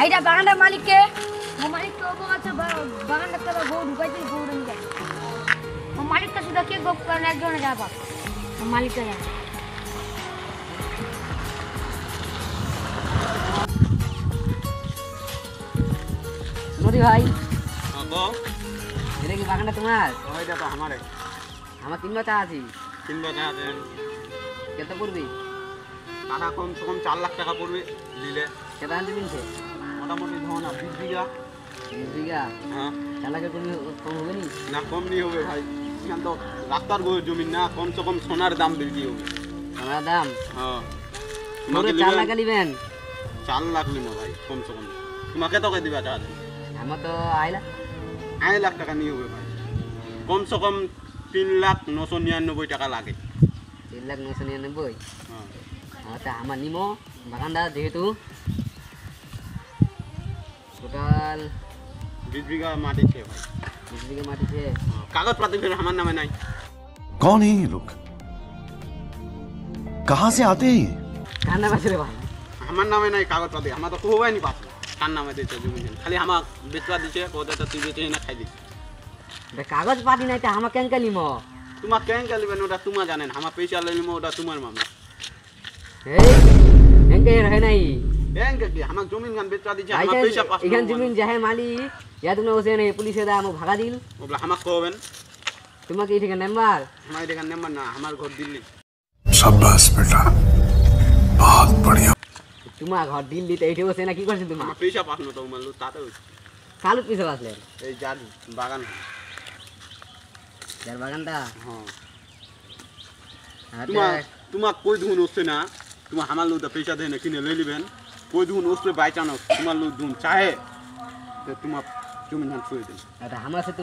এইটা বাগানটার মালিককে মালিক তো আছে বাগানটা তো বউ ঢুকাইতে বউ রঙ যায় মালিকটা শুধু কে গোপ করেন একজনে যা বাপ মালিকটা জানে নদী ভাই এটা কি বাগানটা তোমার এটা তো আমারে আমার কিনবা চা আছি কত পড়বে টাকা কমসে কম 4 লাখ টাকা পড়বে দিলে কত আনতে কিনছে মোটামুটি ধরুন 20 বিঘা 20 বিঘা হ্যাঁ 4 লাখের কম হবে নি না কম নি হবে ভাই এখান তো রাস্তার জমি না কমসে কম সোনার দাম বেশি হবে সোনার দাম হ্যাঁ তোমাকে 4 লাখ নিবেন 4 লাখ নিবো ভাই কমসে কম তোমাকে তো দিবা টাকা আমার তো 2 লাখ টাকা নিয়ে হবে ভাই কমসে কম 3,999 টাকা লাগে 3,999 হ্যাঁ আচ্ছা আমার নিমো বাগানটা যেহেতু টোটাল 20 বিঘা মাটি ছে ভাই 20 বিঘা মাটি ছে কাগজ পাতি फिर আমার নামে নাই कौन है ये लोग कहां से आते हैं কার নাম আছে রে ভাই আমার নামে নাই কাগজ পাতি আমার তো কোবাই নি পাস কার নামে দিতে জমি খালি আমার বেচবা দিছে কোদাটা তুই বেচে না খাই দিছে কাগজ পাতি নাই তে আমা কেন নিমো তোমার কেন কালিবেন ওটা তোমা জানেন আমার পয়সা লইলিমো ওটা তোমার মামলা এই এনকে রহে নাই এনকে কি আমার জমি গান বেচবা দিছে আমার পয়সা পাস এখান জমিন যাহে মালিক ইয়া তুমি ওসে নাই পুলিশে দা আমো ভাগা দিল ওগুলা আমাক কোবেন তোমাকে এই ঠিকানা নাম্বার আমার এটা নাম্বার না আমার ঘর দিল্লি शाबाश बेटा बहुत बढ़िया তোমার ঘর দিল্লিতে এইঠে বসে না কি করছিস তুমি আমার পয়সা পাস না তো মারলো তাতে কালু পিছে আসলে এই যার বাগান যার বাগানটা হ্যাঁ তোমার কই দুন হচ্ছে না তোমার আমার লোক পয়সা দেয় না কিনে লই লিবেন কই দুন হচ্ছে বাই চান্স তোমার লোক দুন চাহে তোমার জমি ধান ছুঁয়ে দেন এটা আমার সাথে